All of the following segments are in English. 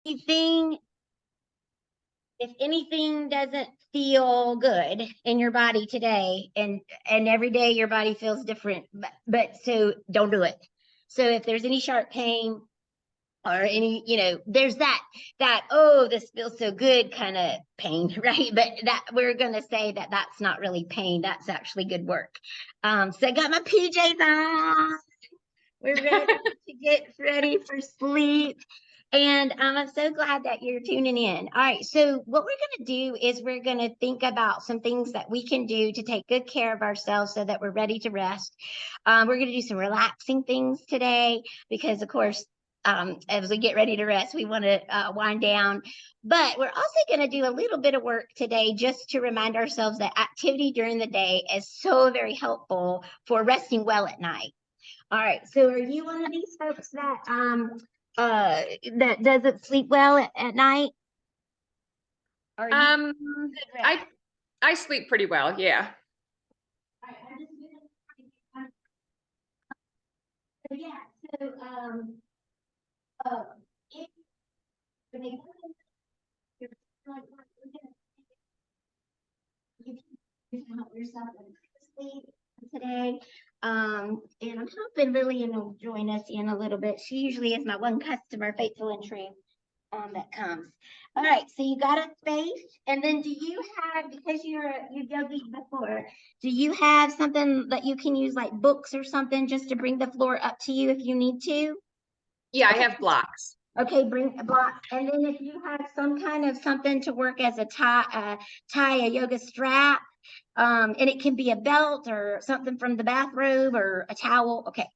anything, if anything doesn't feel good in your body today, and every day your body feels different, but so don't do it. So if there's any sharp pain or any, there's that oh, this feels so good kind of pain, right? But that we're gonna say that that's not really pain, that's actually good work. So I got my PJs on. We're ready to get ready for sleep. And I'm so glad that you're tuning in. All right. So, what we're going to do is we're going to think about some things that we can do to take good care of ourselves so that we're ready to rest. We're going to do some relaxing things today because, of course, as we get ready to rest, we want to wind down. But we're also going to do a little bit of work today just to remind ourselves that activity during the day is so very helpful for resting well at night. All right. So are you one of these folks that doesn't sleep well at night? Or are you Um, good I rest? I sleep pretty well, yeah. All right, so yeah, so uh if when they come in, you're like, you can help yourself with sleep today. And I'm hoping Lillian will join us in a little bit. She usually is my one customer, faithful and true, that comes. All right, so you got a space, and then do you have, because you yogied before, do you have something that you can use like books or something just to bring the floor up to you if you need to? Yeah, I Okay. have blocks. Okay, bring a block, and then if you have some kind of something to work as a tie, a yoga strap, and it can be a belt or something from the bathrobe or a towel. Okay,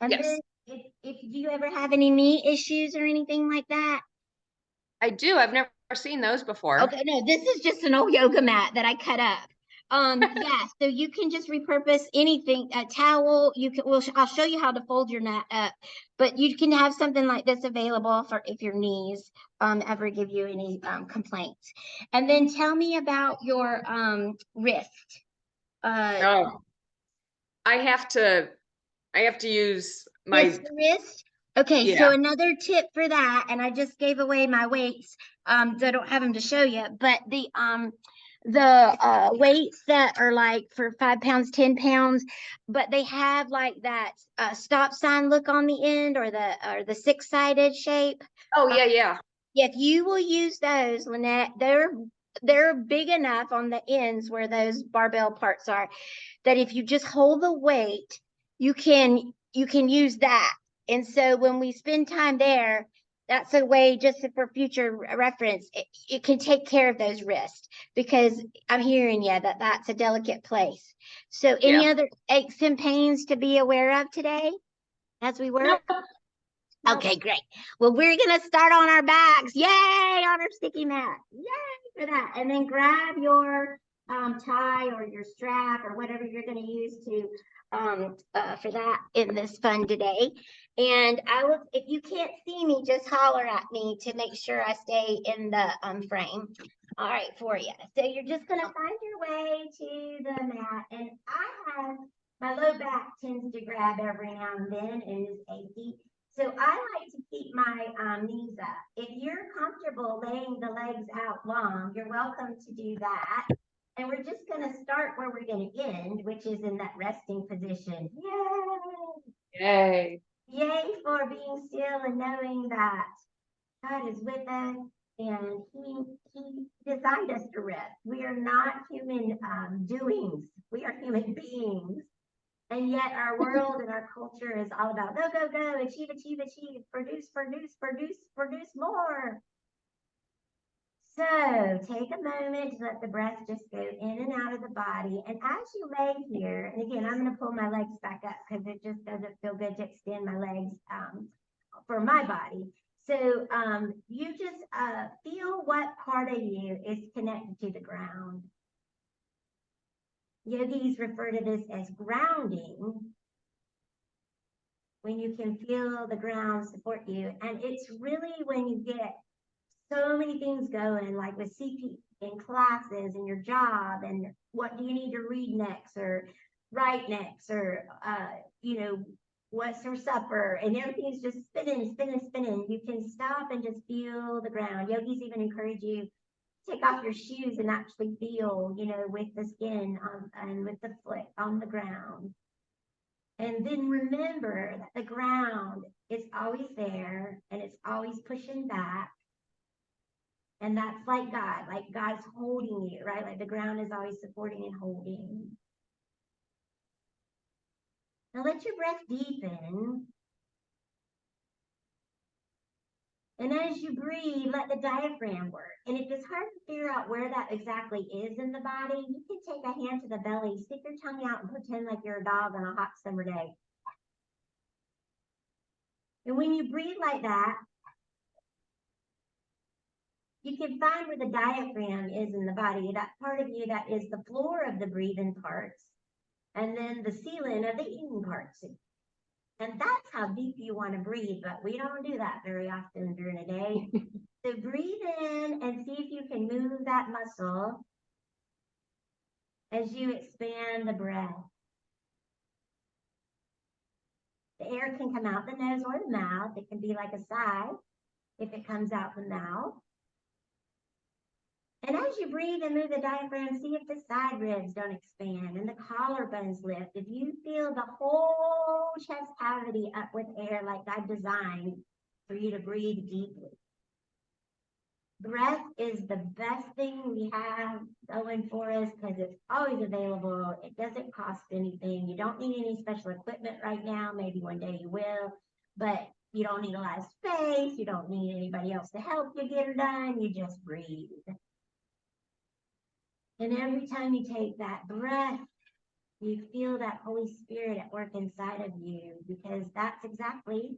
and then Yes, if do you ever have any knee issues or anything like that? I do. I've never seen those before. Okay, no, this is just an old yoga mat that I cut up. Yeah, so you can just repurpose anything, a towel. You can, well, I'll show you how to fold your mat up, but you can have something like this available for if your knees ever give you any complaints. And then tell me about your wrist. Uh, Oh, I have to I have to use Yes, my, the wrist. Okay, so yeah. another tip for that, and I just gave away my weights, so I don't have them to show you, but the weights that are like for 5 pounds, 10 pounds, but they have like that stop sign look on the end or the six-sided shape. Oh, Uh, yeah, yeah. if you will use those, Lynette, they're big enough on the ends where those barbell parts are that if you just hold the weight, you can use that. And so when we spend time there, that's a way just for future reference. It can take care of those wrists because I'm hearing you that that's a delicate place. So any Yeah. other aches and pains to be aware of today as we No, work? no. Okay, great. Well, we're gonna start on our backs. Yay, on our sticky mat. Yay for that. And then grab your tie or your strap or whatever you're gonna use to for that in this fun today. And I will, if you can't see me, just holler at me to make sure I stay in the frame. All right, for you. So you're just gonna find your way to the mat, and I have my low back tends to grab every now and then and is achy. So I like to keep my knees up. If you're comfortable laying the legs out long, you're welcome to do that. And we're just going to start where we're going to end, which is in that resting position. Yay! Yay. Yay for being still and knowing that God is with us and He designed us to rest. We are not human doings, we are human beings. And yet our world and our culture is all about go, go, go, achieve, achieve, achieve, produce, produce, produce, produce more. So take a moment to let the breath just go in and out of the body. And as you lay here, and again, I'm going to pull my legs back up because it just doesn't feel good to extend my legs for my body. So you just feel what part of you is connected to the ground. Yogis refer to this as grounding, when you can feel the ground support you. And it's really when you get so many things going, like with CP in classes and your job, and what do you need to read next or write next, or, what's for supper, and everything's just spinning, spinning, spinning. You can stop and just feel the ground. Yogis even encourage you to take off your shoes and actually feel, with the skin on and with the foot on the ground. And then remember that the ground is always there and it's always pushing back. And that's like God's holding you, right? Like the ground is always supporting and holding. Now let your breath deepen. And as you breathe, let the diaphragm work. And if it's hard to figure out where that exactly is in the body, you can take a hand to the belly, stick your tongue out and pretend like you're a dog on a hot summer day. And when you breathe like that, you can find where the diaphragm is in the body, that part of you that is the floor of the breathing parts, and then the ceiling of the eating parts. And that's how deep you want to breathe, but we don't do that very often during a day. So breathe in and see if you can move that muscle as you expand the breath. The air can come out the nose or the mouth. It can be like a sigh if it comes out the mouth. And as you breathe and move the diaphragm, see if the side ribs don't expand and the collarbones lift. If you feel the whole chest cavity up with air like God designed for you to breathe deeply. Breath is the best thing we have going for us because it's always available. It doesn't cost anything. You don't need any special equipment right now. Maybe one day you will, but you don't need a lot of space. You don't need anybody else to help you get it done. You just breathe. And every time you take that breath, you feel that Holy Spirit at work inside of you, because that's exactly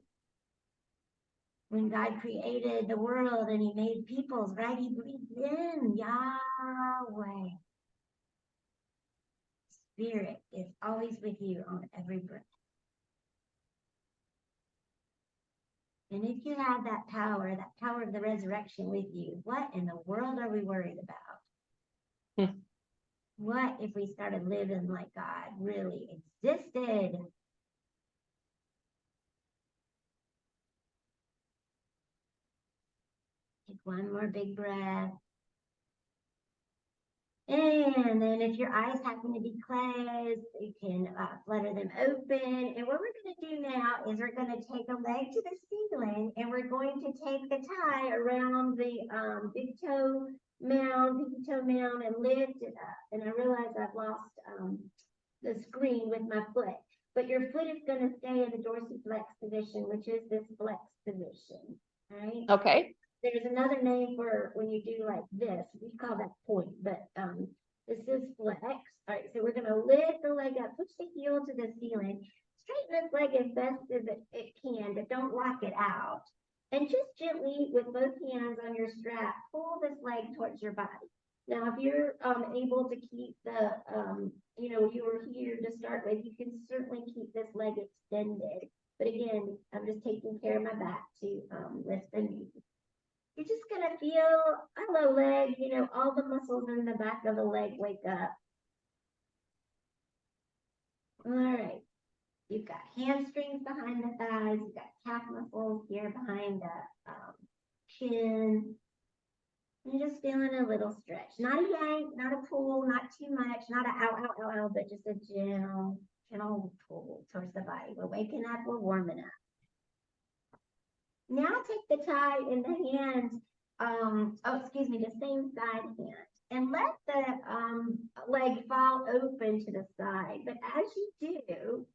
when God created the world and he made peoples, right? He breathed in Yahweh. Spirit is always with you on every breath. And if you have that power of the resurrection with you, what in the world are we worried about? What if we started living like God really existed? Take one more big breath. And then if your eyes happen to be closed, you can flutter them open. And what we're going to do now is we're going to take a leg to the ceiling and we're going to take the tie around the big toe mound, pinky toe mound, and lift it up. And I realize I've lost the screen with my foot. But your foot is going to stay in the dorsiflex position, which is this flex position, right? Okay. There's another name for when you do like this. We call that point, but this is flex. All right, so we're going to lift the leg up, push the heel to the ceiling, straighten this leg as best as it can, but don't lock it out. And just gently, with both hands on your strap, pull this leg towards your body. Now, if you're able to keep the, you were here to start with, you can certainly keep this leg extended. But again, I'm just taking care of my back to lift the knee. You're just going to feel, hello leg, all the muscles in the back of the leg wake up. All right. You've got hamstrings behind the thighs. You've got calf muscles here behind the chin. You're just feeling a little stretch. Not a yank, not a pull, not too much, not a ow, ow, ow, ow, but just a gentle pull towards the body. We're waking up, we're warming up. Now take the tie in the hand, the same side hand, and let the leg fall open to the side. But as you do,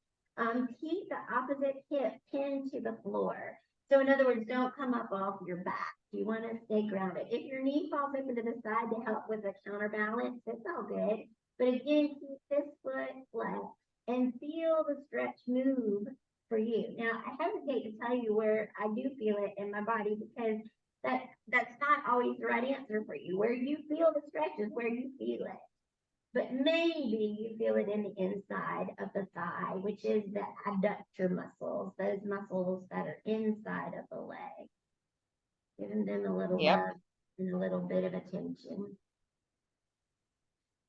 keep the opposite hip pinned to the floor. So in other words, don't come up off your back. You want to stay grounded. If your knee falls open to the side to help with the counterbalance, it's all good. But again, keep this foot flat and feel the stretch move for you. Now, I hesitate to tell you where I do feel it in my body because that's not always the right answer for you. Where you feel the stretch is where you feel it. But maybe you feel it in the inside of the thigh, which is the adductor muscles, those muscles that are inside of the leg. Giving them a little love and a little bit of attention.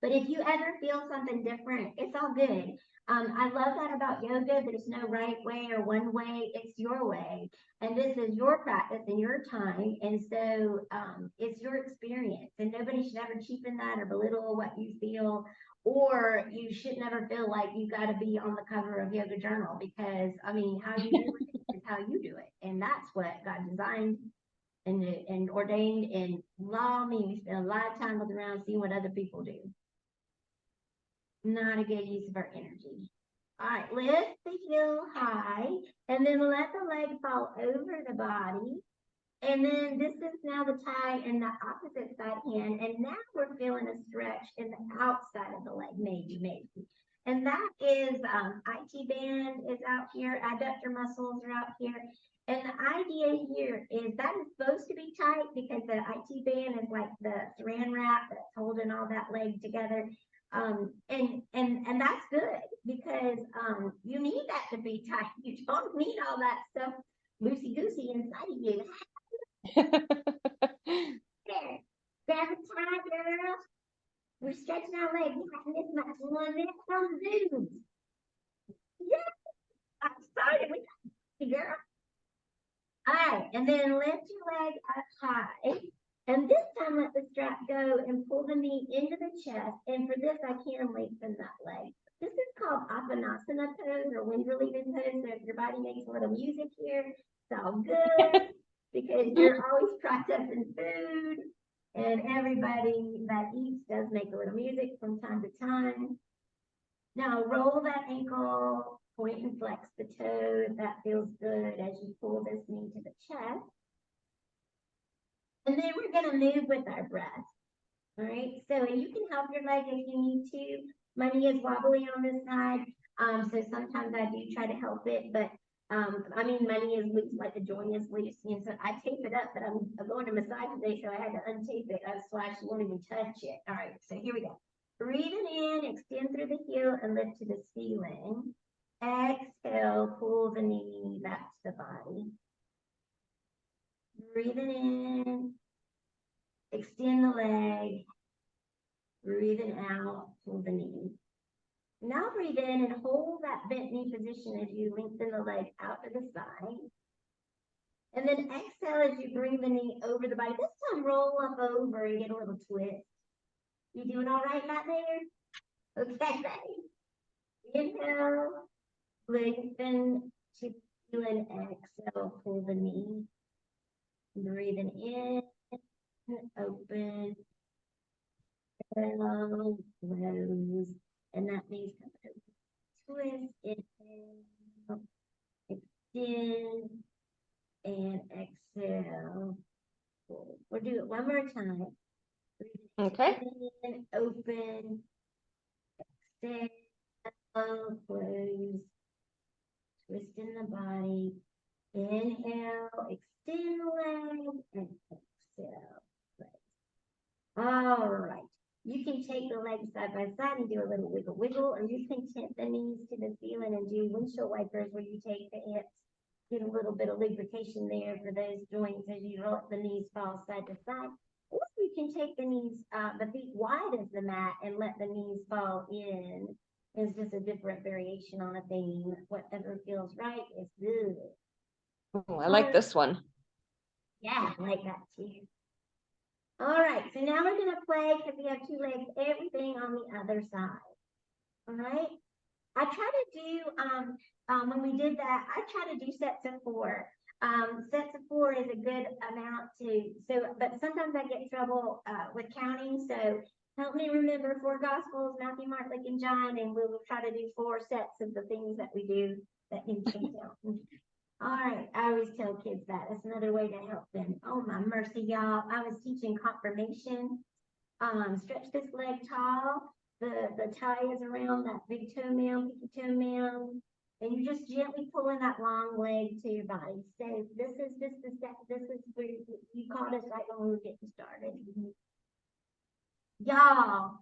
But if you ever feel something different, it's all good. I love that about yoga. There's no right way or one way. It's your way. And this is your practice and your time. And so it's your experience. And nobody should ever cheapen that or belittle what you feel. Or you should never feel like you got to be on the cover of Yoga Journal because, I mean, how you do it is how you do it. And that's what God designed and ordained. And law, me, we spend a lot of time looking around seeing what other people do. Not a good use of our energy. All right, lift the heel high and then let the leg fall over the body. And then this is now the tie in the opposite side hand. And now we're feeling a stretch in the outside of the leg, maybe. And that is IT band is out here, adductor muscles are out here. And the idea here is that is supposed to be tight because the IT band is like the saran wrap that's holding all that leg together. And that's good because you need that to be tight. You don't need all that stuff loosey goosey inside of you. There, grab a tie, girl. We're stretching our legs. This much one minute from Zoom. Yeah, I'm sorry, we got you, girl. All right, and then lift your leg up high. And this time let the strap go and pull the knee into the chest. And for this, I can lengthen that leg. This is called Apanasana pose or wind relieving pose. So if your body makes a little music here, it's all good because you're always processing food. And everybody that eats does make a little music from time to time. Now roll that ankle, point and flex the toe if that feels good as you pull this knee to the chest. And then we're going to move with our breath. All right. So you can help your leg if you need to. My knee is wobbly on this side. So sometimes I do try to help it, but I mean, my knee is loose, like the joint is loose. And so I tape it up, but I'm going to massage today, so I had to untape it. That's why she won't even touch it. All right. So here we go. Breathing in, extend through the heel and lift to the ceiling. Exhale, pull the knee back to the body. Breathing in, extend the leg, breathing out, pull the knee. Now breathe in and hold that bent knee position as you lengthen the leg out to the side. And then exhale as you bring the knee over the body. This time roll up over and get a little twist. You doing all right back there? Okay, inhale, lengthen to feel and exhale, pull the knee. Breathing in, open, close, and that means twist, inhale, extend, and exhale. We'll do it one more time. Okay. In, open, extend, close, twist in the body. Inhale, extend the leg, and exhale. All right. You can take the legs side by side and do a little wiggle, or you can tip the knees to the ceiling and do windshield wipers where you take the hips, get a little bit of lubrication there for those joints as you let the knees fall side to side. Or you can take the knees, the feet wide as the mat and let the knees fall in. It's just a different variation on a thing. Whatever feels right is good. Oh, I like this one. Yeah, I like that too. All right, so now we're going to play because we have two legs, everything on the other side. All right. I try to do, when we did that, I try to do sets of 4. Sets of 4 is a good amount but sometimes I get in trouble with counting. So help me remember 4 Gospels, Matthew, Mark, Luke, and John, and we'll try to do 4 sets of the things that we do that need to count. All right, I always tell kids that. That's another way to help them. Oh, my mercy, y'all. I was teaching confirmation. Stretch this leg tall. The tie is around that big toenail, pinky toenail. And you're just gently pulling that long leg to your body. So this is where you caught us right when we were getting started. Y'all,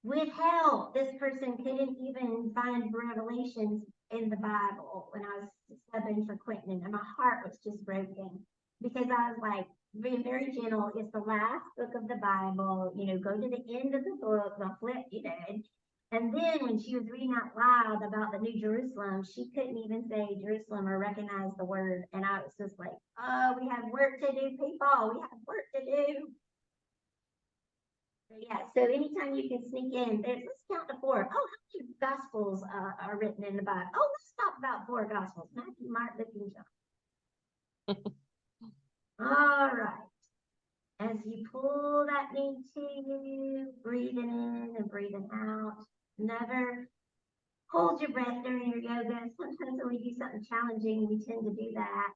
with help, this person couldn't even find Revelations in the Bible when I was subbing for Quentin, and my heart was just broken because I was like, being very gentle. It's the last book of the Bible. You know, go to the end of the book, the flip, you know. And then when she was reading out loud about the New Jerusalem, she couldn't even say Jerusalem or recognize the word. And I was just like, oh, we have work to do, people. We have work to do. Yeah, so anytime you can sneak in, let's count to four. Oh, how many gospels are written in the Bible? Oh, let's talk about four gospels: Matthew, Mark, Luke, and John. All right. As you pull that knee to you, breathing in and breathing out. Never hold your breath during your yoga. Sometimes when we do something challenging, we tend to do that.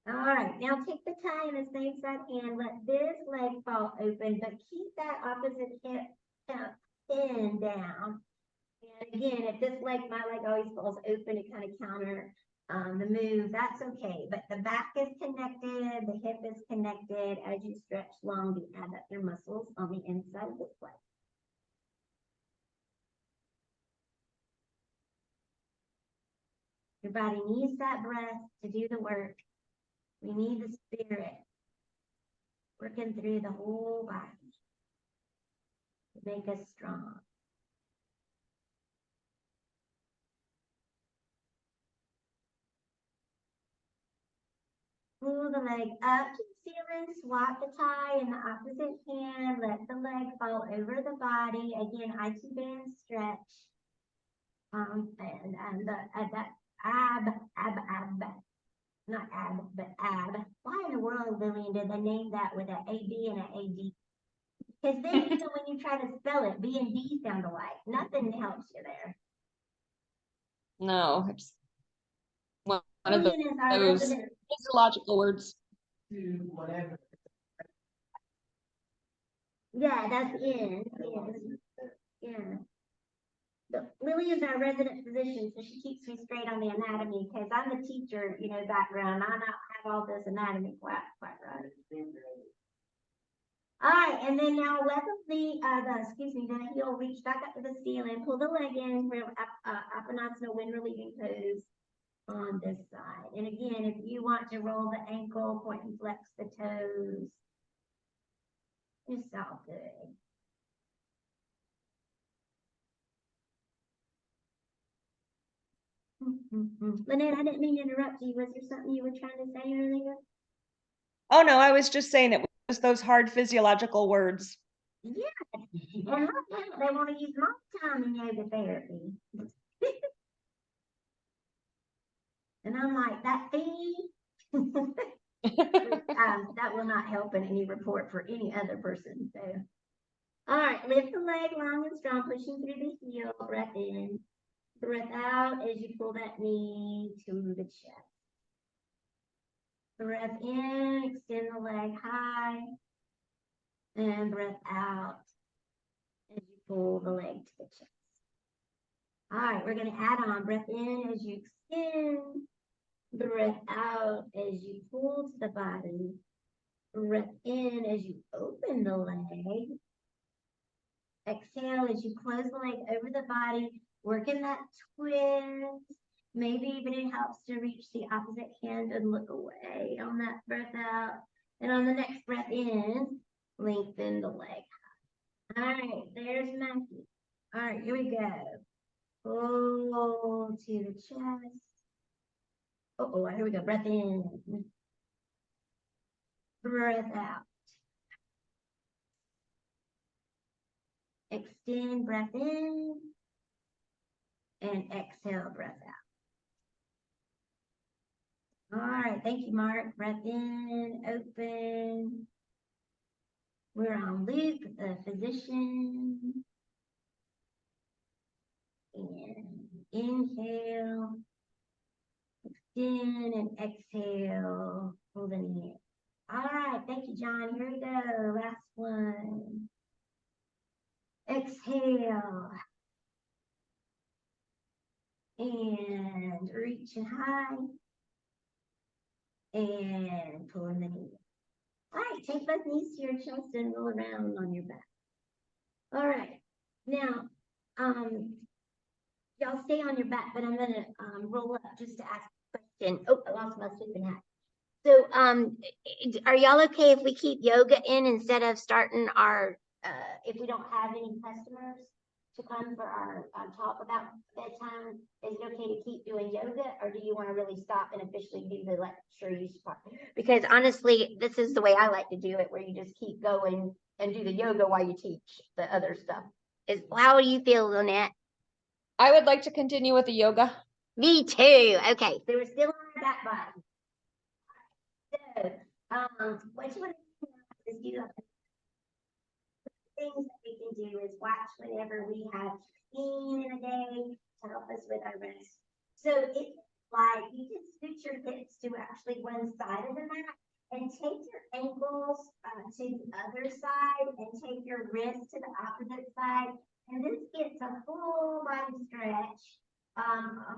All right, now take the tie in the same side hand. Let this leg fall open, but keep that opposite hip in down. And again, if this leg, my leg always falls open to kind of counter the move, that's okay. But the back is connected, the hip is connected as you stretch long the adductor muscles on the inside of this leg. Your body needs that breath to do the work. We need the spirit working through the whole body to make us strong. Pull the leg up to the ceiling, swap the tie in the opposite hand, let the leg fall over the body. Again, IT band stretch. And that not ab, but ab. Why in the world, Lillian, did they name that with an AB and an AD? Because then even when you try to spell it, B and D sound alike. Nothing helps you there. No, it's one of Lillian is our those resident. physiological words. Whatever. Yeah, that's in. Yeah. Lily is our resident physician, so she keeps me straight on the anatomy because I'm a teacher, you know, background. I don't have all this anatomy quite right. All right, and then now let the heel reach back up to the ceiling, pull the leg in, Apanasana wind relieving pose on this side. And again, if you want to roll the ankle, point and flex the toes. It's all good. Lynette, I didn't mean to interrupt you. Was there something you were trying to say earlier? Oh no, I was just saying it was those hard physiological words. Yeah, and they want to use my time in yoga therapy. And I'm like, that fee? That will not help in any report for any other person. So, all right, lift the leg long and strong, pushing through the heel, breath in, breath out as you pull that knee to the chest. Breath in, extend the leg high, and breath out as you pull the leg to the chest. All right, we're going to add on breath in as you extend, breath out as you pull to the body, breath in as you open the leg, exhale as you close the leg over the body, working that twist. Maybe even it helps to reach the opposite hand and look away on that breath out. And on the next breath in, lengthen the leg. All right, there's Matthew. All right, here we go. Pull to the chest. Oh, here we go. Breath in. Breath out. Extend, breath in. And exhale, breath out. All right, thank you, Mark. Breath in, open. We're on Luke, the physician. And inhale, extend, and exhale. Hold in here. All right, thank you, John. Here we go. Last one. Exhale. And reaching high. And pulling the knee. All right, take both knees to your chest and roll around on your back. All right, now, y'all stay on your back, but I'm gonna roll up just to ask a question. Oh, I lost my sleeping hat. So, are y'all okay if we keep yoga in instead of starting our, if we don't have any customers to come for our, talk about bedtime? Is it okay to keep doing yoga, or do you want to really stop and officially do the lecture use part? Because honestly, this is the way I like to do it, where you just keep going and do the yoga while you teach the other stuff. How do you feel, Lynette? I would like to continue with the yoga. Me too. Okay, so we're still on our back body. So, what you want to do is do things that we can do is watch whenever we have caffeine in a day to help us with our rest. So it's like you can scoot your hips to actually one side of the mat and take your ankles to the other side and take your wrists to the opposite side. And this gets a full body stretch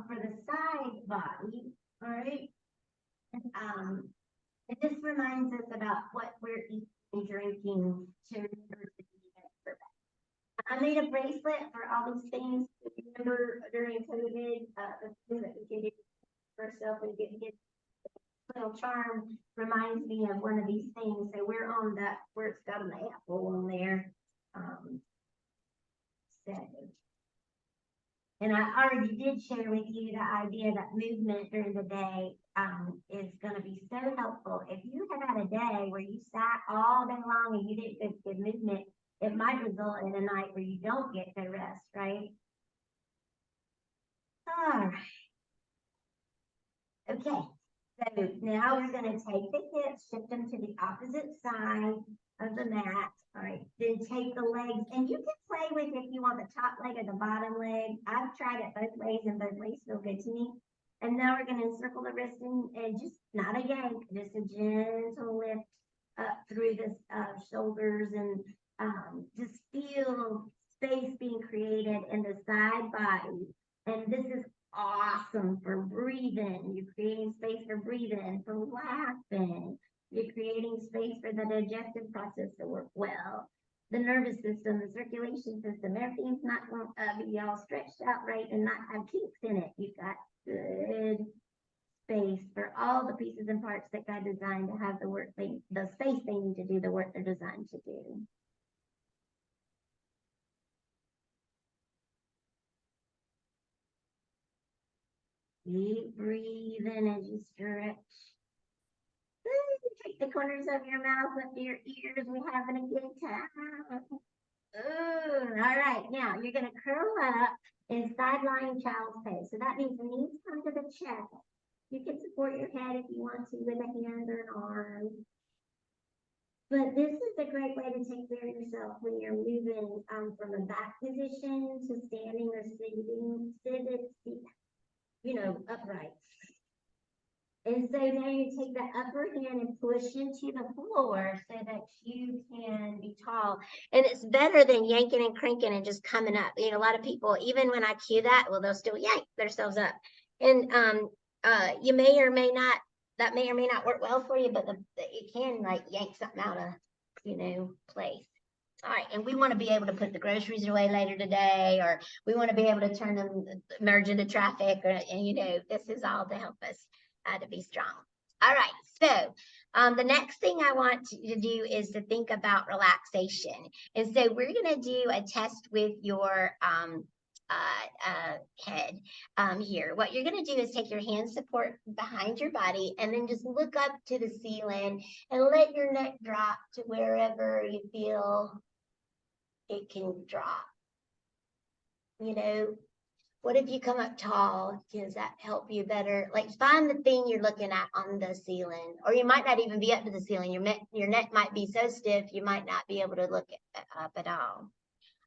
for the side body. All right. Um, and this reminds us about what we're eating and drinking to remember to be extra. I made a bracelet for all these things. Remember during COVID, the things that we can do for ourselves and get little charm reminds me of one of these things. So we're on that where it's got an apple on there. So and I already did share with you the idea that movement during the day is going to be so helpful. If you have had a day where you sat all day long and you didn't get good movement, it might result in a night where you don't get good rest, right? All right. Okay. So now we're going to take the hips, shift them to the opposite side of the mat. All right. Then take the legs, and you can play with if you want the top leg or the bottom leg. I've tried it both ways, and both ways feel good to me. And now we're going to encircle the wrist and just not a yank, just a gentle lift up through the shoulders, and just feel space being created in the side body. And this is awesome for breathing. You're creating space for breathing, for laughing. You're creating space for the digestive process to work well. The nervous system, the circulation system, everything's not going to be all stretched out right and not have kinks in it. You've got good space for all the pieces and parts that God designed to have the space they need to do the work they're designed to do. Keep breathing as you stretch. Take the corners of your mouth up to your ears. We're having a good time. Ooh, all right. Now you're going to curl up in side lying child's pose. So that means the knees come to the chest. You can support your head if you want to with a hand or an arm. But this is a great way to take care of yourself when you're moving from a back position to standing or sitting, upright. And so now you take the upper hand and push into the floor so that you can be tall. And it's better than yanking and cranking and just coming up. A lot of people, even when I cue that, well, they'll still yank themselves up. And you may or may not, that may or may not work well for you, but it can like yank something out of, place. All right, and we want to be able to put the groceries away later today, or we want to be able to turn them, merge into traffic, and this is all to help us to be strong. All right, so the next thing I want to do is to think about relaxation. And so we're going to do a test with your head here. What you're going to do is take your hand support behind your body and then just look up to the ceiling and let your neck drop to wherever you feel it can drop. What if you come up tall? Does that help you better? Like find the thing you're looking at on the ceiling, or you might not even be up to the ceiling. Your neck might be so stiff you might not be able to look up at all.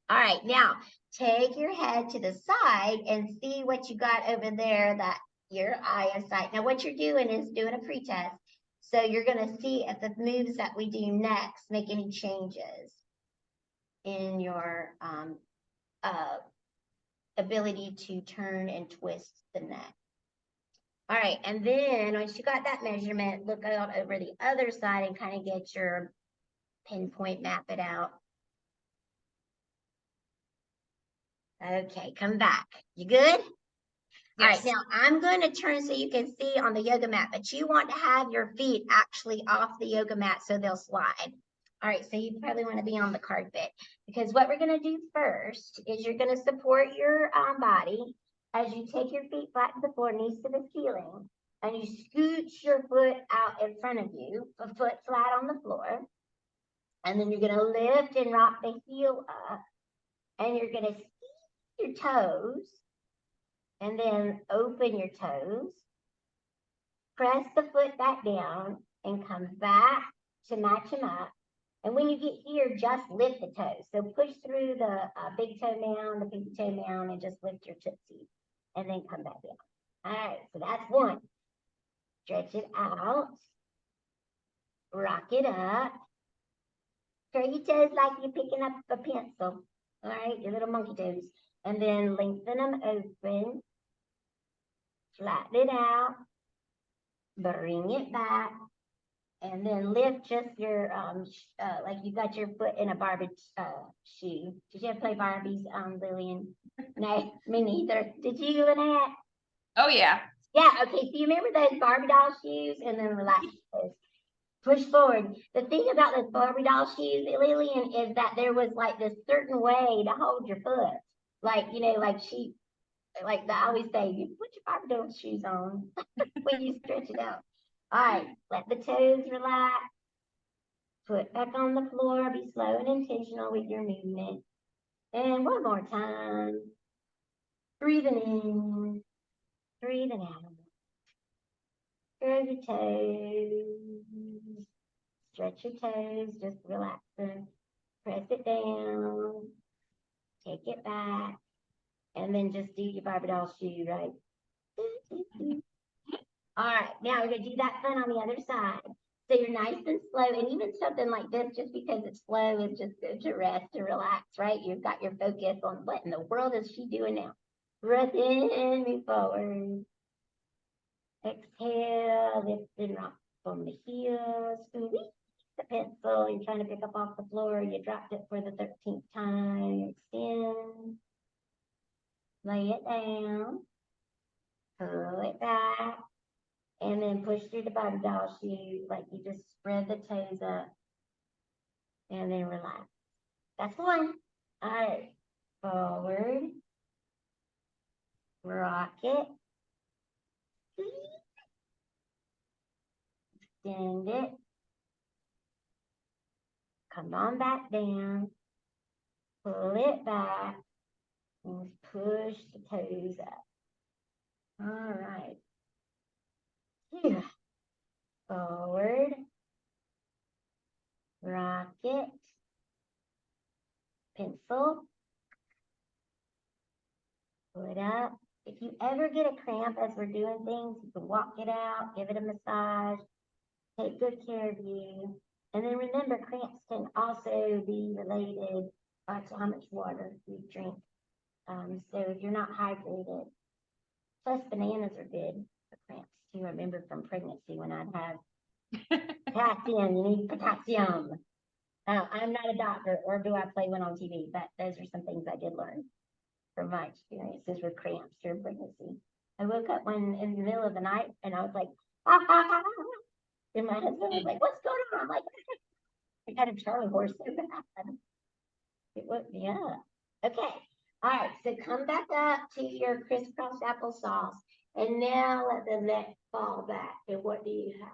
All right, now take your head to the side and see what you got over there that your eyesight. Now what you're doing is doing a pretest. So you're going to see if the moves that we do next make any changes in your ability to turn and twist the neck. All right, and then once you got that measurement, look out over the other side and kind of get your pinpoint, map it out. Okay, come back. You good? All right, Yes. now I'm going to turn so you can see on the yoga mat, but you want to have your feet actually off the yoga mat so they'll slide. All right, so you probably want to be on the carpet because what we're going to do first is you're going to support your body as you take your feet flat to the floor, knees to the ceiling, and you scooch your foot out in front of you, a foot flat on the floor. And then you're going to lift and rock the heel up, and you're going to squeeze your toes, and then open your toes. Press the foot back down and come back to match them up. And when you get here, just lift the toes. So push through the big toe down, the pinky toe down, and just lift your toesies. And then come back down. All right, so that's one. Stretch it out. Rock it up. Curl your toes like you're picking up a pencil. All right, your little monkey toes. And then lengthen them open. Flatten it out. Bring it back. And then lift just your, like you got your foot in a Barbie shoe. Did you ever play Barbies, Lillian? No, me neither. Did you, Lynette? Oh, yeah. Yeah, okay, so you remember those Barbie doll shoes? And then relax those. Push forward. The thing about those Barbie doll shoes, Lillian, is that there was like this certain way to hold your foot. Like, you know, like I always say, you put your Barbie doll shoes on when you stretch it out. All right, let the toes relax. Foot back on the floor. Be slow and intentional with your movement. And one more time. Breathing in. Breathing out. Curl your toes. Stretch your toes. Just relax them. Press it down. Take it back. And then just do your Barbie doll shoe, right? All right, now we're going to do that fun on the other side. So you're nice and slow, and even something like this, just because it's slow, is just good to rest and relax, right? You've got your focus on what in the world is she doing now? Breath in, move forward. Exhale, lift and rock from the heels. Squeeze the pencil. You're trying to pick up off the floor. You dropped it for the 13th time. Extend. Lay it down. Pull it back. And then push through the Barbie doll shoe, like you just spread the toes up and then relax. That's one. All right, forward, rock it, extend it, come on back down, pull it back, and push the toes up. All right. Here. Forward, rock it, pencil, pull it up. If you ever get a cramp as we're doing things, you can walk it out, give it a massage, take good care of you. And then remember, cramps can also be related to how much water you drink. So if you're not hydrated, plus bananas are good for cramps too. I remember from pregnancy when I'd have potassium, you need potassium. I'm not a doctor, or do I play one on TV, but those are some things I did learn from my experiences with cramps during pregnancy. I woke up one in the middle of the night and I was like, ah, ah, ah, ah. And my husband was like, what's going on? I'm like, I got a Charlie horse so bad. It woke me up. Okay. All right. So come back up to your crisscross applesauce. And now let the neck fall back. And what do you have?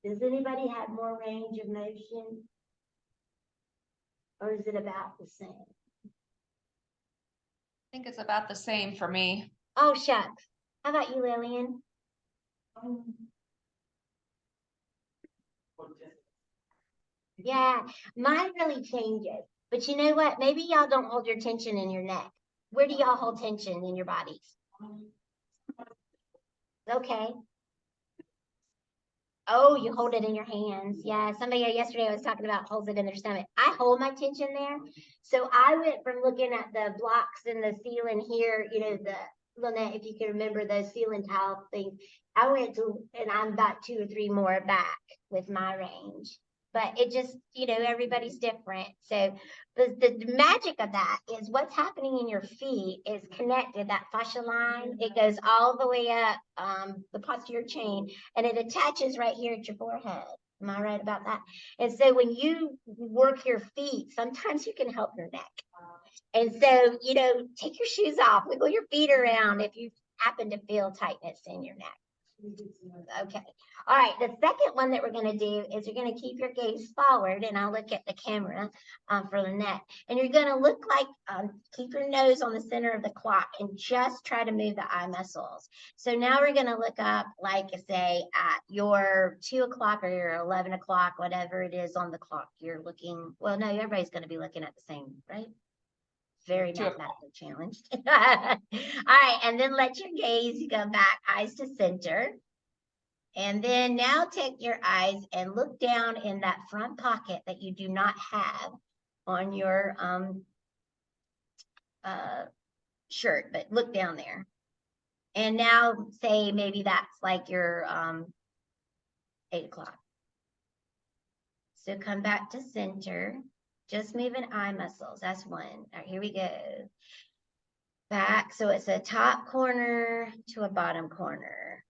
Does anybody have more range of motion? Or is it about the same? I think it's about the same for me. Oh, shucks. How about you, Lillian? Yeah, mine really changes. But you know what? Maybe y'all don't hold your tension in your neck. Where do y'all hold tension in your bodies? Okay. Oh, you hold it in your hands. Yeah, somebody yesterday was talking about holds it in their stomach. I hold my tension there. So I went from looking at the blocks in the ceiling here, you know, the Lynette, if you can remember those ceiling tile things, I went to, and I'm about 2 or 3 more back with my range. but it just, everybody's different. So the magic of that is what's happening in your feet is connected. That fascia line, it goes all the way up the posterior chain, and it attaches right here at your forehead. Am I right about that? And so when you work your feet, sometimes you can help your neck. And so, take your shoes off, wiggle your feet around if you happen to feel tightness in your neck. Okay. All right. The second one that we're going to do is you're going to keep your gaze forward, and I'll look at the camera for the neck. And you're going to look like, keep your nose on the center of the clock and just try to move the eye muscles. So now we're going to look up, like say, at your 2 o'clock or your 11 o'clock, whatever it is on the clock. You're looking, well, no, everybody's going to be looking at the same, right? Very mathematically challenged. All right, and then let your gaze go back, eyes to center. And then now take your eyes and look down in that front pocket that you do not have on your shirt, but look down there. And now say maybe that's like your 8 o'clock. So come back to center. Just moving eye muscles. That's one. All right, here we go. Back. So it's a top corner to a bottom corner.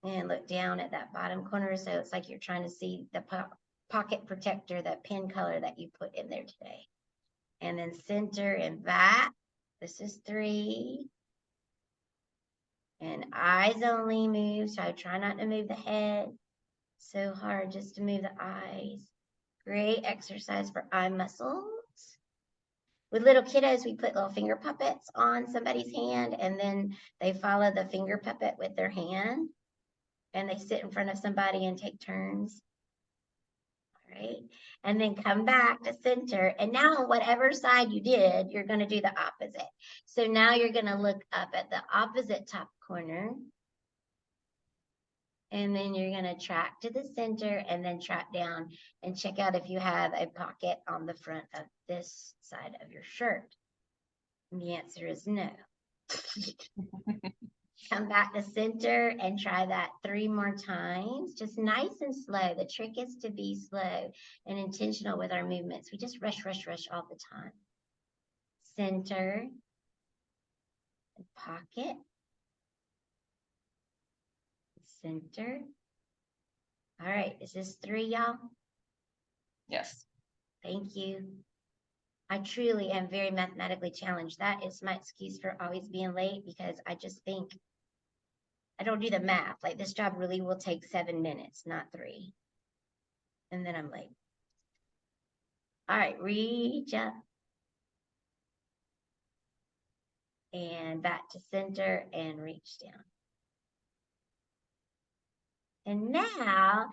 And look down at that bottom corner. So it's like you're trying to see the pocket protector, that pin color that you put in there today. And then center and back. This is 3. And eyes only move. So I try not to move the head so hard, just to move the eyes. Great exercise for eye muscles. With little kiddos, we put little finger puppets on somebody's hand, and then they follow the finger puppet with their hand, and they sit in front of somebody and take turns. All right. And then come back to center. And now on whatever side you did, you're going to do the opposite. So now you're going to look up at the opposite top corner. And then you're going to track to the center and then track down and check out if you have a pocket on the front of this side of your shirt. And the answer is no. Come back to center and try that 3 more times. Just nice and slow. The trick is to be slow and intentional with our movements. We just rush all the time. Center and pocket. Center. All right, is this 3, y'all? Yes. Thank you. I truly am very mathematically challenged. That is my excuse for always being late, because I just think I don't do the math. Like, this job really will take 7 minutes, not 3. And then I'm late. All right, reach up. And back to center and reach down. And now,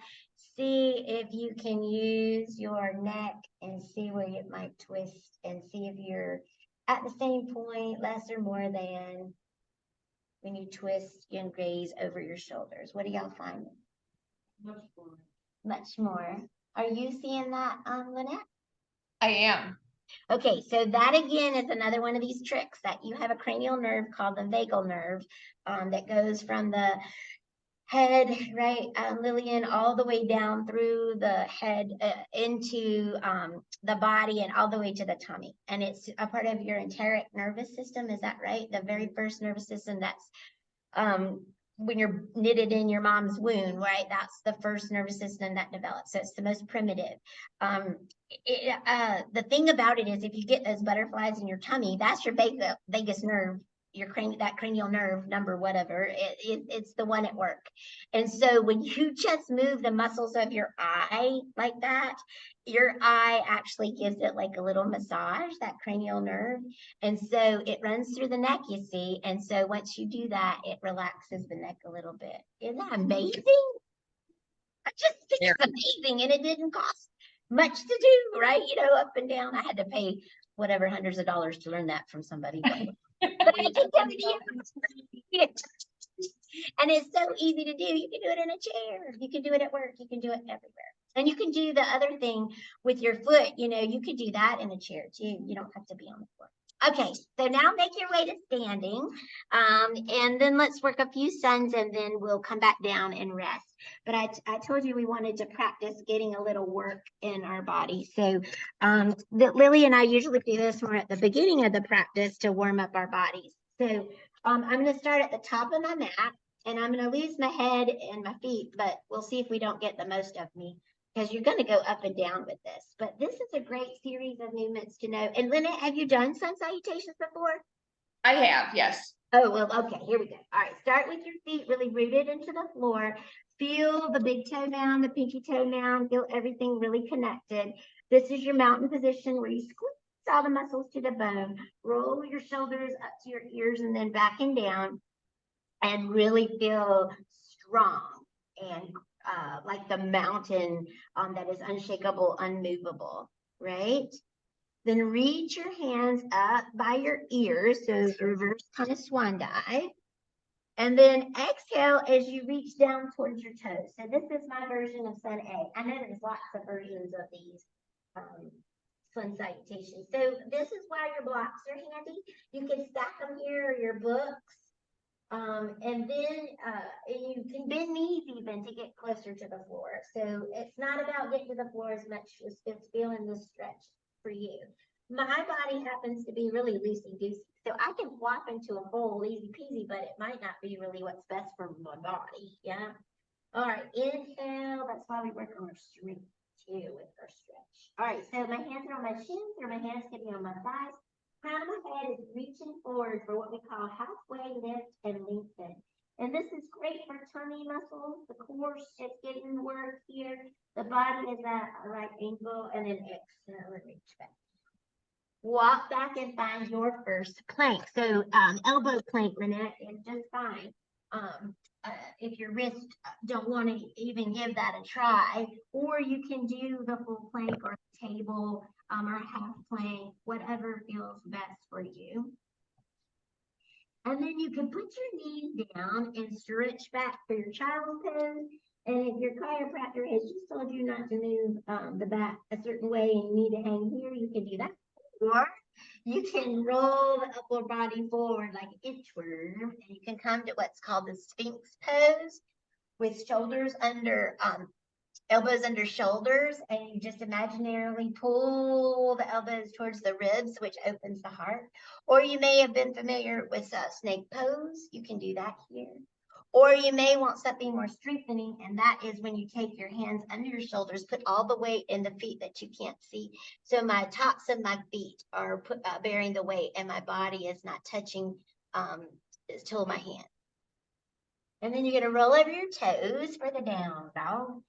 see if you can use your neck and see where it might twist, and see if you're at the same point, less or more than, when you twist and gaze over your shoulders. What do y'all find? Much more. Much more. Are you seeing that, Lynette? I am. Okay, so that again is another one of these tricks, that you have a cranial nerve called the vagal nerve that goes from the head, right, Lillian, all the way down through the head into the body and all the way to the tummy. And it's a part of your enteric nervous system. Is that right? The very first nervous system that's when you're knitted in your mom's womb, right? That's the first nervous system that develops. So it's the most primitive. The thing about it is, if you get those butterflies in your tummy, that's your vagus nerve, your that cranial nerve number, whatever. It's the one at work. And so when you just move the muscles of your eye like that, your eye actually gives it like a little massage, that cranial nerve. And so it runs through the neck, you see. And so once you do that, it relaxes the neck a little bit. Isn't that amazing? I just think it's amazing. And it didn't cost much to do, right? Up and down. I had to pay whatever hundreds of dollars to learn that from somebody. But I can tell you. And it's so easy to do. You can do it in a chair. You can do it at work. You can do it everywhere. And you can do the other thing with your foot. You can do that in a chair too. You don't have to be on the floor. Okay, so now make your way to standing. And then let's work a few suns and then we'll come back down and rest. But I told you we wanted to practice getting a little work in our body. So Lily and I usually do this when we're at the beginning of the practice to warm up our bodies. So I'm going to start at the top of my mat and I'm going to lose my head and my feet, but we'll see if we don't get the most of me because you're going to go up and down with this. But this is a great series of movements to know. And Lynette, have you done sun salutations before? I have, yes. Oh, well, okay, here we go. All right, start with your feet really rooted into the floor. Feel the big toe down, the pinky toe down, feel everything really connected. This is your mountain position where you squeeze all the muscles to the bone. Roll your shoulders up to your ears and then back and down and really feel strong and like the mountain that is unshakable, unmovable, right? Then reach your hands up by your ears, so reverse kind of swan dive. And then exhale as you reach down towards your toes. So this is my version of Sun A. I know there's lots of versions of these sun salutations. So this is why your blocks are handy. You can stack them here or your books. And then you can bend knees even to get closer to the floor. So it's not about getting to the floor as much as it's feeling the stretch for you. My body happens to be really loosey-goosey. So I can flop into a bowl easy peasy, but it might not be really what's best for my body. Yeah. All right, inhale. That's why we work on our strength too with our stretch. All right, so my hands are on my shins or my hands can be on my thighs. Crown of my head is reaching forward for what we call halfway lift and lengthen. And this is great for tummy muscles. The core is getting work here. The body is at a right angle, and then exhale and reach back. Walk back and find your first plank. So elbow plank, Lynette, is just fine. If your wrists don't want to even give that a try, or you can do the full plank or table or half plank, whatever feels best for you. And then you can put your knees down and stretch back for your child's pose. And if your chiropractor has just told you not to move the back a certain way and you need to hang here, you can do that. Or you can roll the upper body forward like an inchworm, and you can come to what's called the Sphinx pose with shoulders under, elbows under shoulders, and you just imaginarily pull the elbows towards the ribs, which opens the heart. Or you may have been familiar with snake pose. You can do that here. Or you may want something more strengthening, and that is when you take your hands under your shoulders, put all the weight in the feet that you can't see. So my tops of my feet are bearing the weight, and my body is not touching till my hand. And then you're going to roll over your toes for the down dog.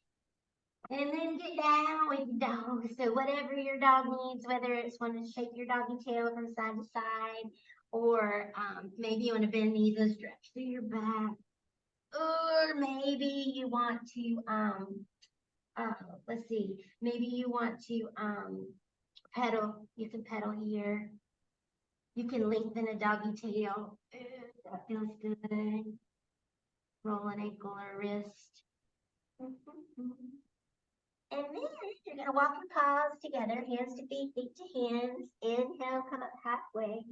And then get down with your dog. So whatever your dog needs, whether it's want to shake your doggy tail from side to side, or maybe you want to bend knees and stretch through your back. Or maybe you want to, let's see, maybe you want to pedal. You can pedal here. You can lengthen a doggy tail. That feels good. Roll an ankle or wrist. And then you're going to walk your paws together, hands to feet, feet to hands. Inhale, come up halfway.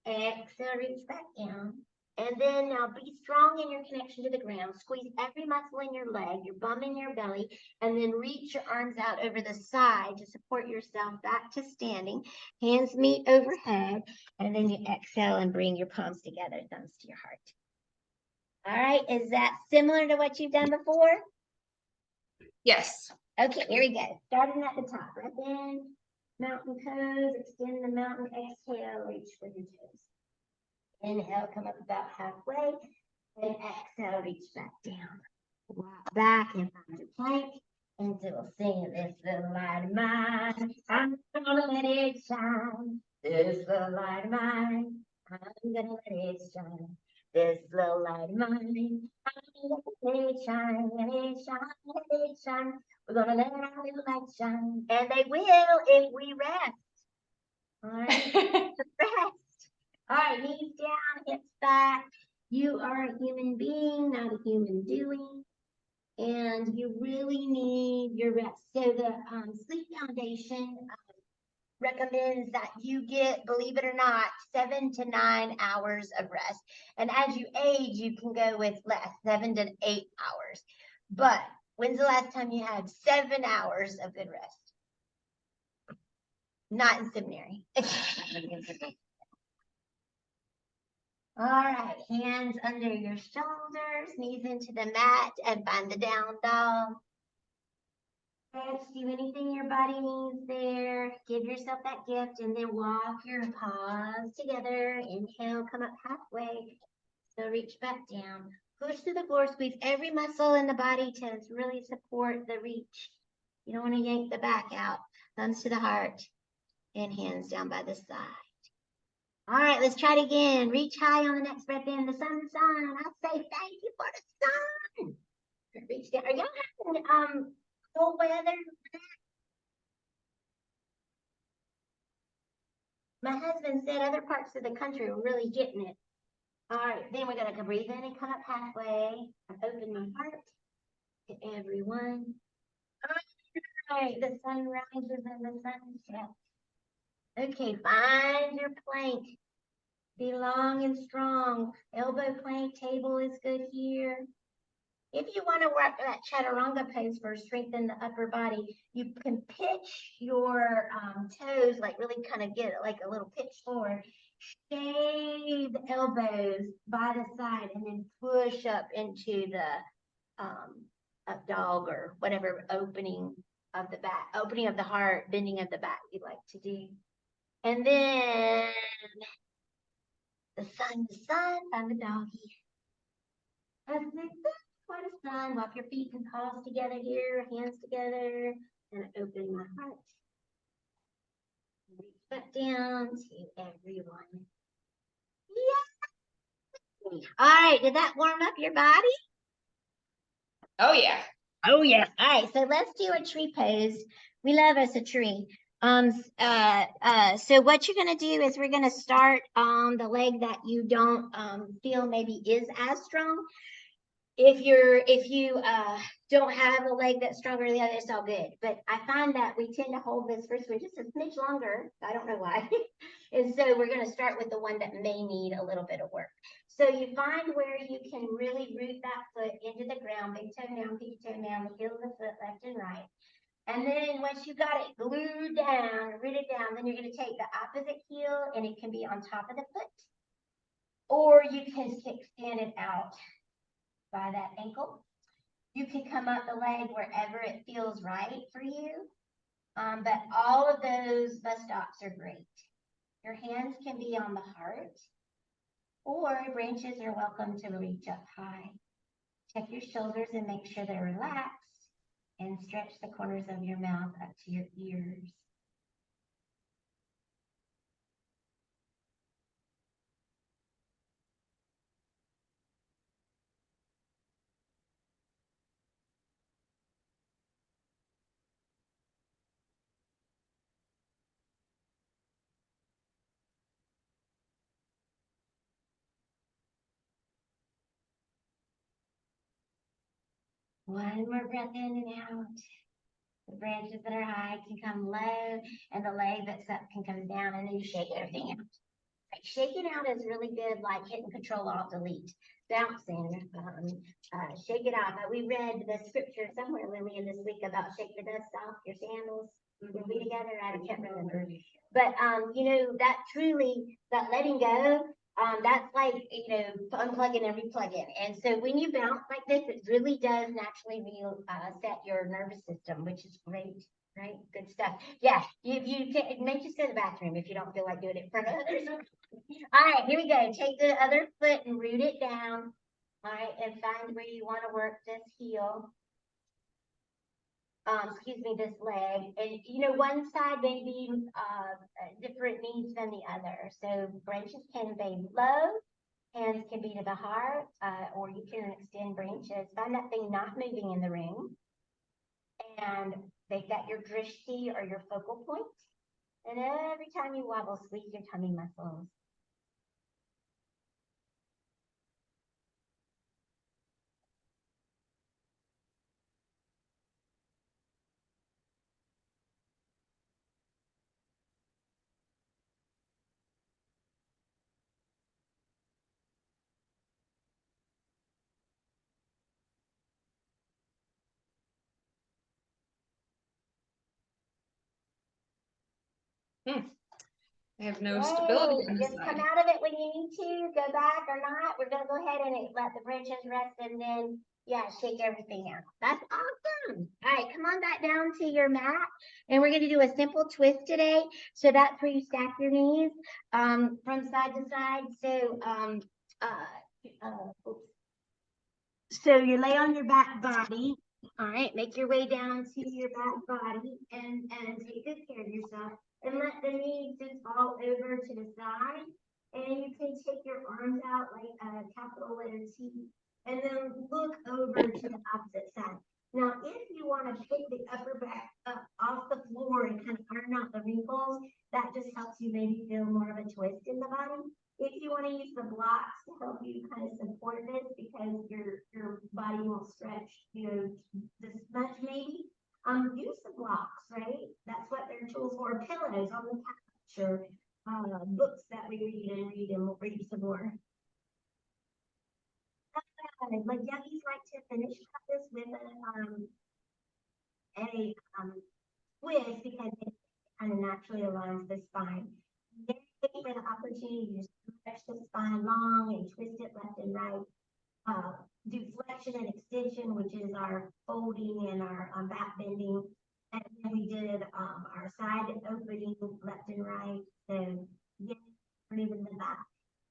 Exhale, reach back down. And then now be strong in your connection to the ground. Squeeze every muscle in your leg, your bum and your belly, and then reach your arms out over the side to support yourself back to standing. Hands meet overhead, and then you exhale and bring your palms together, thumbs to your heart. All right, is that similar to what you've done before? Yes. Okay, here we go. Starting at the top. Breath in, mountain pose, extend the mountain, exhale, reach for your toes. Inhale, come up about halfway, and exhale, reach back down. Walk back and find your plank, and so we'll sing this little light of mine. I'm gonna let it shine. This little light of mine. I'm gonna let it shine. This little light of mine. I'm gonna let it shine, let it shine, let it shine. We're gonna let our little light shine, and they will if we rest. All right, rest. All right, knees down, hips back. You are a human being, not a human doing. And you really need your rest. So the sleep foundation recommends that you get, believe it or not, 7 to 9 hours of rest. And as you age, you can go with less, 7 to 8 hours. But when's the last time you had 7 hours of good rest? Not in seminary. All right, hands under your shoulders, knees into the mat, and find the down dog. Do anything your body needs there. Give yourself that gift and then walk your paws together. Inhale, come up halfway. So reach back down. Push to the floor, squeeze every muscle in the body to really support the reach. You don't want to yank the back out. Thumbs to the heart and hands down by the side. All right, let's try it again. Reach high on the next breath in. The sun, the sun. I say thank you for the sun. Reach down. Are y'all having cold weather? My husband said other parts of the country were really getting it. All right, then we're gonna breathe in and come up halfway. I open my heart to everyone. All right, the sun rises and the sun sets. Okay, find your plank. Be long and strong. Elbow plank, table is good here. If you want to work that chaturanga pose for strengthen the upper body, you can pitch your toes, like really kind of get like a little pitch forward. Shave the elbows by the side and then push up into the up dog or whatever opening of the back, opening of the heart, bending of the back you'd like to do. And then the sun, find the doggy. What a sun. Walk your feet and paws together here, hands together, and open my heart. Reach back down to everyone. Yeah. All right, did that warm up your body? Oh yeah. Oh yes. All right, so let's do a tree pose. We love us a tree. So what you're gonna do is we're gonna start on the leg that you don't feel maybe is as strong. If you don't have a leg that's stronger than the other, it's all good. But I find that we tend to hold this first one just a smidge longer. I don't know why. And so we're going to start with the one that may need a little bit of work. So you find where you can really root that foot into the ground, big toe down, pinky toe down, the heel of the foot, left and right. And then once you got it glued down, rooted down, then you're going to take the opposite heel and it can be on top of the foot. Or you can extend it out by that ankle. You can come up the leg wherever it feels right for you. But all of those bus stops are great. Your hands can be on the heart, or branches are welcome to reach up high. Check your shoulders and make sure they're relaxed, and stretch the corners of your mouth up to your ears. One more breath in and out. The branches that are high can come low, and the leg that's up can come down, and then you shake everything out. Shaking out is really good, like hitting Control Alt Delete, bouncing, shake it off. We read the scripture somewhere, Lillian, this week about shake the dust off your sandals. Were we together? I can't remember. But you know, that truly, that letting go, that's like, you know, unplugging and replugging. And so when you bounce like this, it really does naturally set your nervous system, which is great. Right, good stuff. Yeah, you can, it may just go to the bathroom if you don't feel like doing it in front of others. All right, here we go. Take the other foot and root it down. All right, and find where you want to work this heel. Excuse me, this leg. And you know, one side may be different needs than the other. So branches can be low, hands can be to the heart, or you can extend branches. Find that thing not moving in the ring. And make that your drishti or your focal point. And every time you wobble, squeeze your tummy muscles. I have no stability on this Just come side. out of it when you need to, go back or not. We're gonna go ahead and let the bridges rest and then, yeah, shake everything out. That's awesome. All right, come on back down to your mat and we're gonna do a simple twist today. So that's where you stack your knees, from side to side. So, oops. So you lay on your back body. All right, make your way down to your back body and take good care of yourself and let the knees just fall over to the side. And you can take your arms out like a capital letter T and then look over to the opposite side. Now, if you want to pick the upper back up off the floor and kind of iron out the wrinkles, that just helps you maybe feel more of a twist in the body. If you want to use the blocks to help you kind of support this because your body won't stretch, this much maybe, use the blocks, right? That's what they're tools for. Pillows on the couch or books that we read and we'll read some more. Like yogis like to finish this with a twist because it kind of naturally aligns the spine. For the opportunity to stretch the spine long and twist it left and right. Do flexion and extension, which is our folding and our back bending. And then we did our side opening left and right. So yeah, even the back.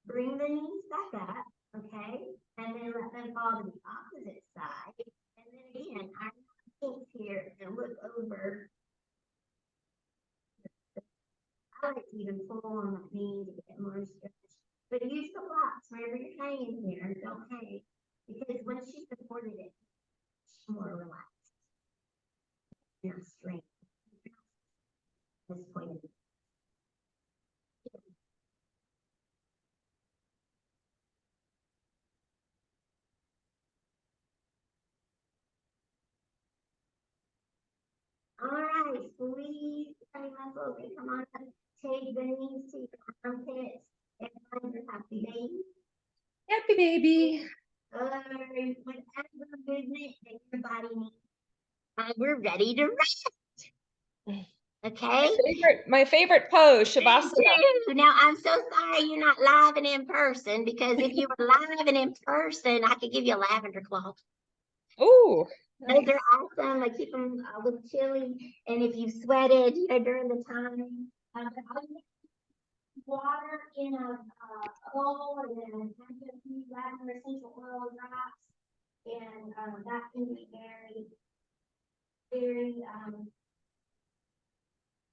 Bring the knees back up, okay? And then let them fall to the opposite side. And then again, our knees here and look over. I like to even pull on that knee to get more stretch. But use the blocks wherever you're hanging here. Don't hang. Because once you supported it, it's more relaxed. Not straight. This point. All right, squeeze the tummy muscles and come on up. Take the knees to your armpits and find your happy baby. Happy baby. Whatever movement that your body needs. We're ready to rest. Okay. My favorite pose, Shavasana. Now I'm so sorry you're not live and in person because if you were live and in person, I could give you a lavender cloth. Ooh. Those are awesome. I keep them a little chilly, and if you sweated, during the time, water in a bowl, and then a few lavender essential oil drops, and that can be very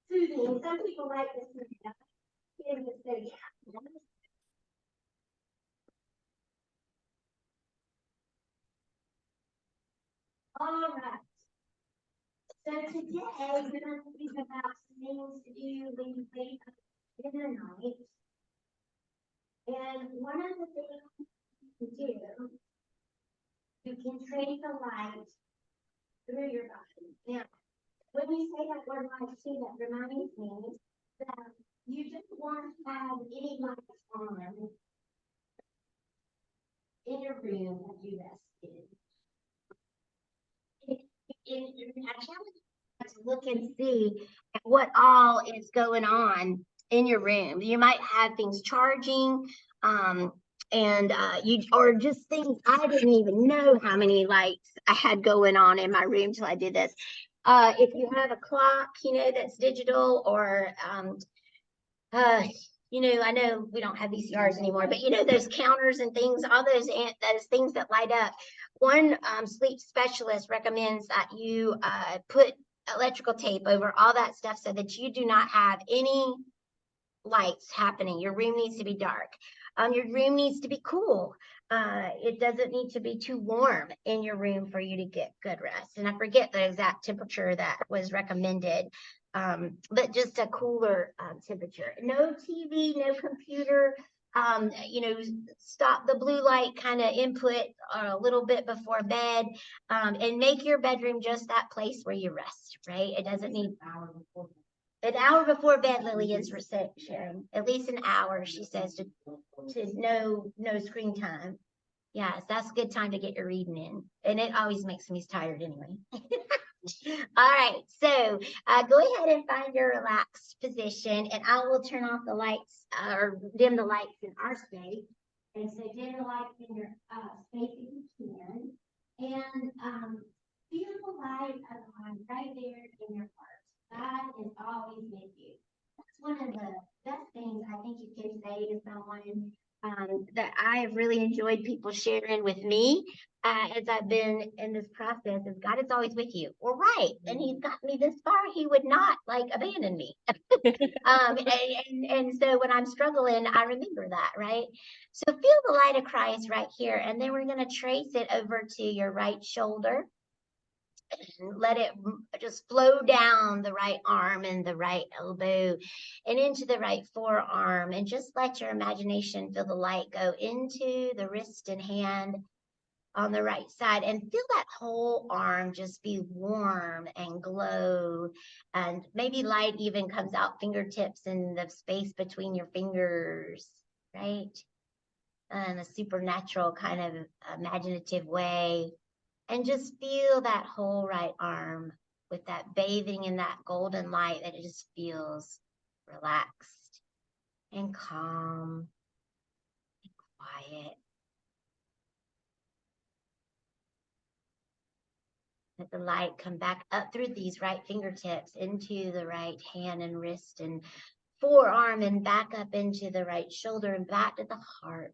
soothing. Some people like this. All right. So today we're going to think about things to do when you wake up in the night. And one of the things you can do, you can train the light through your body. Now, when you say that word light too, that reminds me that you just want to have any lights on in your room as you rest in. I challenge you to look and see what all is going on in your room. You might have things charging, and or just things I didn't even know how many lights I had going on in my room till I did this. If you have a clock, that's digital, or I know we don't have VCRs anymore, but those counters and things, all those things that light up. One sleep specialist recommends that you put electrical tape over all that stuff so that you do not have any lights happening. Your room needs to be dark. Your room needs to be cool. It doesn't need to be too warm in your room for you to get good rest. And I forget the exact temperature that was recommended, but just a cooler temperature. No TV, no computer. Stop the blue light kind of input a little bit before bed, and make your bedroom just that place where you rest, right? It doesn't need an hour before bed. Lily is sharing at least an hour, she says, to no screen time. Yes, that's a good time to get your reading in, and it always makes me tired anyway. All right, so go ahead and find your relaxed position, and I will turn off the lights or dim the lights in our space. And so dim the lights in your space if you can, and feel the light of God right there in your heart. God is always with you. That's one of the best things I think you can say to someone that I have really enjoyed people sharing with me as I've been in this process is God is always with you. Well, right. And he's got me this far. He would not like abandon me. And so when I'm struggling, I remember that, right? So feel the light of Christ right here. And then we're going to trace it over to your right shoulder and let it just flow down the right arm and the right elbow and into the right forearm. And just let your imagination feel the light go into the wrist and hand on the right side and feel that whole arm just be warm and glow, and maybe light even comes out fingertips in the space between your fingers, right, in a supernatural kind of imaginative way, and just feel that whole right arm with that bathing in that golden light that it just feels relaxed and calm and quiet. Let the light come back up through these right fingertips into the right hand and wrist and forearm and back up into the right shoulder and back to the heart.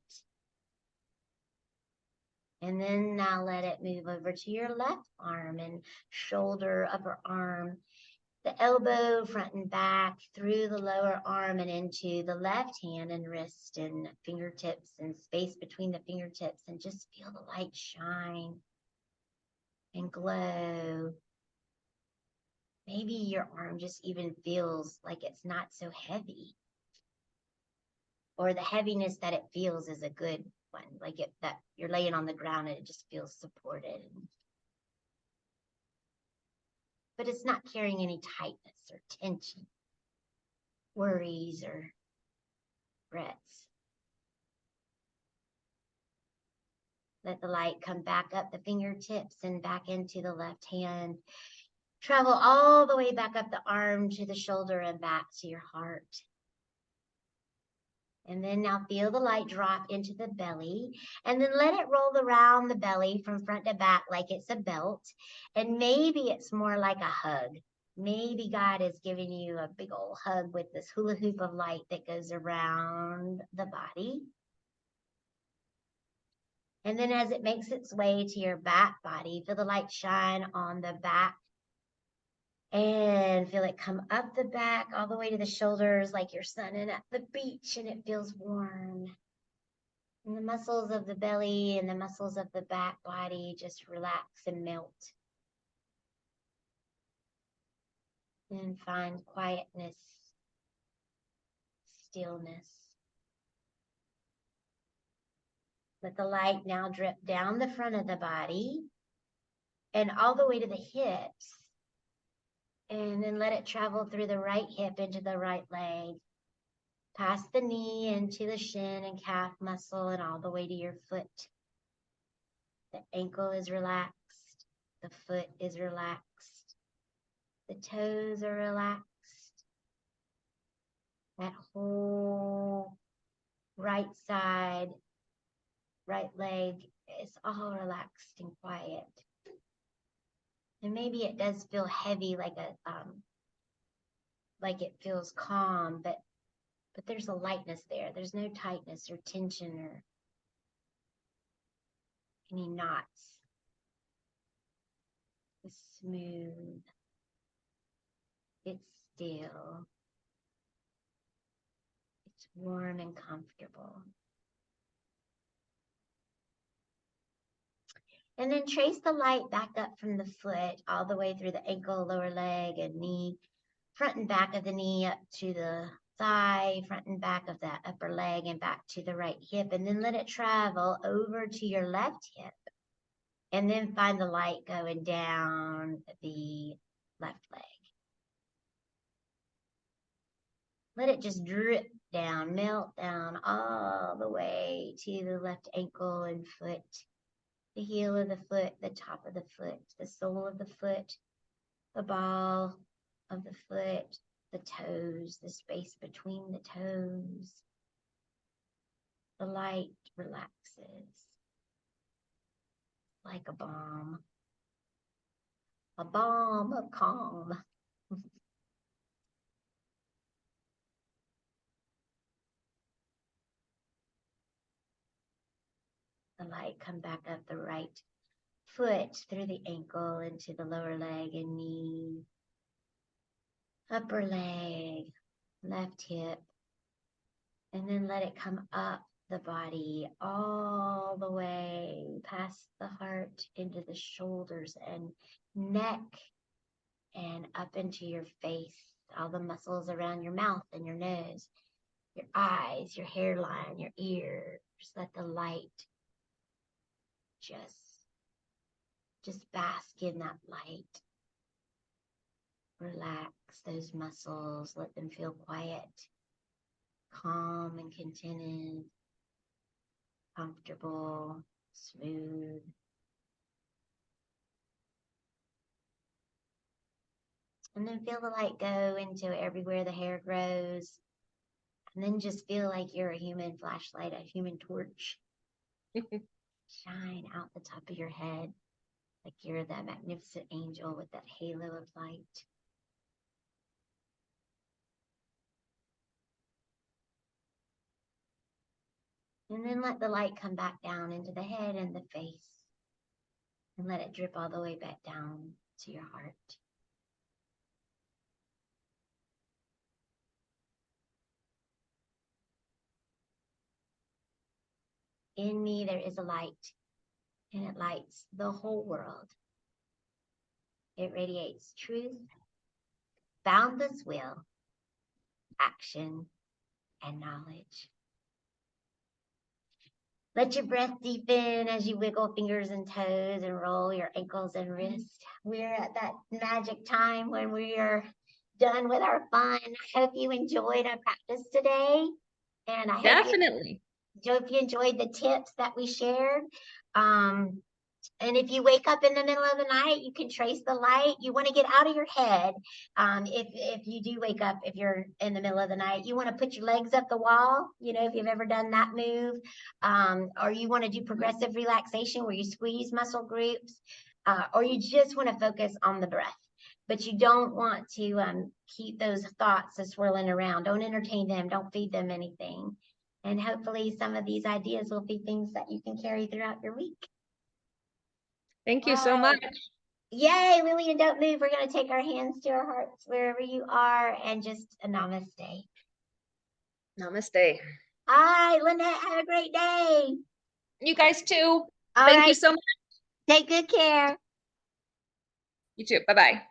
And then now let it move over to your left arm and shoulder, upper arm, the elbow, front and back, through the lower arm and into the left hand and wrist and fingertips and space between the fingertips, and just feel the light shine and glow. Maybe your arm just even feels like it's not so heavy, or the heaviness that it feels is a good one, like it that you're laying on the ground and it just feels supported. But it's not carrying any tightness or tension, worries or regrets. Let the light come back up the fingertips and back into the left hand. Travel all the way back up the arm to the shoulder and back to your heart. And then now feel the light drop into the belly, and then let it roll around the belly from front to back like it's a belt. And maybe it's more like a hug. Maybe God is giving you a big old hug with this hula hoop of light that goes around the body. And then as it makes its way to your back body, feel the light shine on the back and feel it come up the back all the way to the shoulders like you're sunning at the beach and it feels warm. And the muscles of the belly and the muscles of the back body just relax and melt. And find quietness, stillness. Let the light now drip down the front of the body and all the way to the hips. And then let it travel through the right hip into the right leg, past the knee into the shin and calf muscle and all the way to your foot. The ankle is relaxed. The foot is relaxed. The toes are relaxed. That whole right side, right leg is all relaxed and quiet. And maybe it does feel heavy, like it feels calm, but there's a lightness there. There's no tightness or tension or any knots. It's smooth. It's still. It's warm and comfortable. And then trace the light back up from the foot all the way through the ankle, lower leg, and knee, front and back of the knee up to the thigh, front and back of that upper leg, and back to the right hip. And then let it travel over to your left hip. And then find the light going down the left leg. Let it just drip down, melt down all the way to the left ankle and foot, the heel of the foot, the top of the foot, the sole of the foot, the ball of the foot, the toes, the space between the toes. The light relaxes like a balm of calm. The light come back up the right foot through the ankle into the lower leg and knee, upper leg, left hip, and then let it come up the body all the way past the heart into the shoulders and neck and up into your face, all the muscles around your mouth and your nose, your eyes, your hairline, your ears. Let the light just bask in that light. Relax those muscles, let them feel quiet, calm and contented, comfortable, smooth. And then feel the light go into everywhere the hair grows. And then just feel like you're a human flashlight, a human torch. Shine out the top of your head like you're that magnificent angel with that halo of light. And then let the light come back down into the head and the face. And let it drip all the way back down to your heart. In me, there is a light, and it lights the whole world. It radiates truth, boundless will, action, and knowledge. Let your breath deepen as you wiggle fingers and toes and roll your ankles and wrists. We're at that magic time when we are done with our fun. I hope you enjoyed our practice today. And I hope Definitely. you enjoyed the tips that we shared. And if you wake up in the middle of the night, you can trace the light. You want to get out of your head. If you do wake up, if you're in the middle of the night, you want to put your legs up the wall, if you've ever done that move. Or you want to do progressive relaxation where you squeeze muscle groups, or you just want to focus on the breath. But you don't want to keep those thoughts swirling around. Don't entertain them. Don't feed them anything. And hopefully some of these ideas will be things that you can carry throughout your week. Thank you so much. Yay, Lily, and don't move. We're going to take our hands to our hearts wherever you are and just a namaste. Namaste. Hi, Lynette. Have a great day. You guys too. All Thank right. you so much. Take good care. You too. Bye-bye.